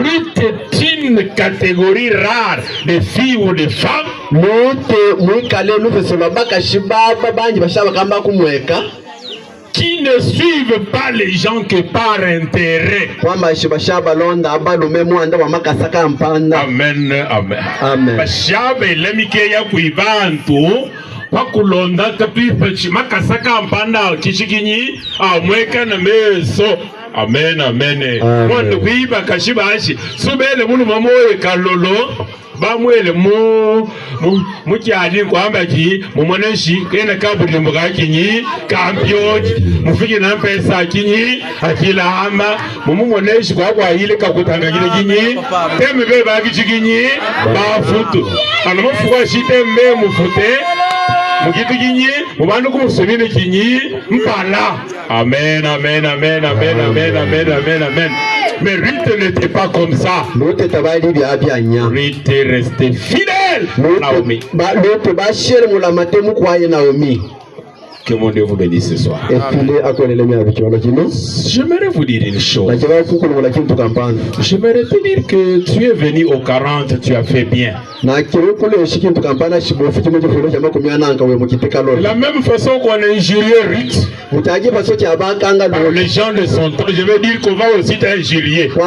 Ruth est une catégorie rare de filles ou de femmes qui ne suivent pas les gens que par intérêt. Amen, amen. Bashabe lemike ya kuibantu wakulonda kapipa makasaka mpanda kishikinyi amweka na meso. Amen, amen. Mwanda kuiba kashibashi subele munu mamoye kalolo bamwele mukyali kwamba ki mumoneshi kena kabuli mugakinyi kampioni mufiki na pesa kinyi akila ama mumumoneshi kwa ile kakutangakile kinyi teme be bagichikinyi bafutu anamufuwa shitembe mufute mugitu kinyi mubandu kumusubine kinyi mpala. Amen, amen, amen, amen, amen, amen, amen, amen. Mais Ruth n'était pas comme ça. Ruth est restée fidèle à Naomi. Que mon Dieu vous bénisse ce soir. J'aimerais vous dire une chose. J'aimerais te dire que tu es venu aux 40, tu as fait bien. De la même façon qu'on a injurié Ruth, les gens de son temps, je veux dire qu'on va aussi t'injurier. C'est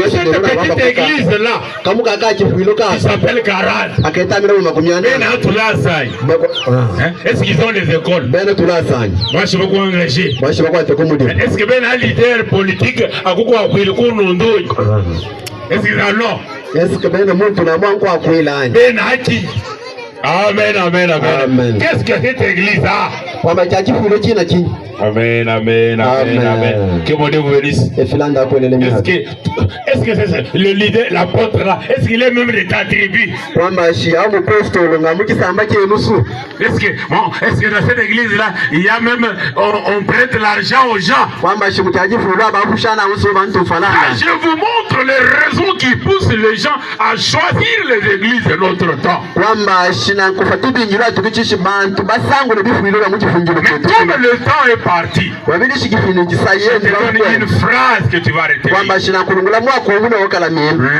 cette petite église là, qui s'appelle Karan. Est-ce qu'ils ont des écoles? Moi je suis beaucoup engagé. Est-ce que ben un leader politique a beaucoup appris le cours non? Est-ce qu'ils en ont? Est-ce que ben Haki? Amen, amen, amen. Qu'est-ce que cette église a? Amen, amen, amen, amen. Que mon Dieu vous bénisse. Est-ce que c'est le leader, l'apôtre là, est-ce qu'il est même de ta tribu? Est-ce que dans cette église là, il y a même, on prête l'argent aux gens? Je vous montre les raisons qui poussent les gens à choisir les églises de notre temps. Mais comme le temps est parti, je te donne une phrase que tu vas retenir.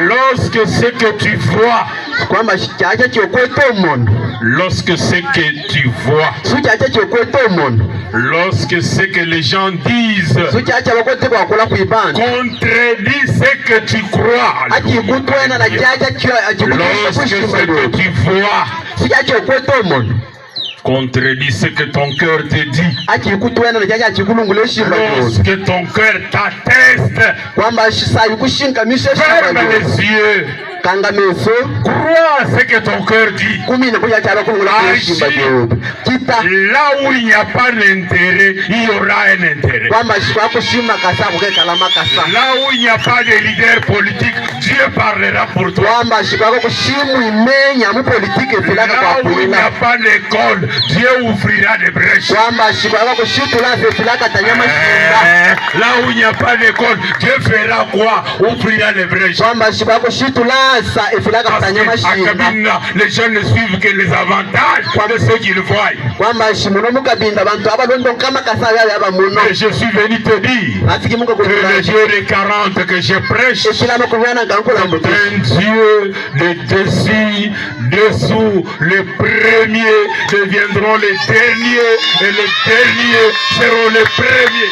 Lorsque ce que tu vois, lorsque ce que tu vois, lorsque ce que les gens disent contredit ce que tu crois, lorsque ce que tu vois contredit ce que ton cœur te dit, lorsque ton cœur t'atteste, ferme les yeux, crois ce que ton cœur dit. Agis. Là où il n'y a pas d'intérêt, il y aura un intérêt. Là où il n'y a pas de leader politique, Dieu parlera pour toi. Là où il n'y a pas d'école, Dieu ouvrira des brèches. Là où il n'y a pas d'école, Dieu fera quoi? Ouvrira des brèches. Les gens ne suivent que les avantages de ceux qu'ils voient. Et je suis venu te dire que le Dieu des 40 que je prêche, c'est un Dieu de dessus, dessous. Les premiers deviendront les derniers et les derniers seront les premiers.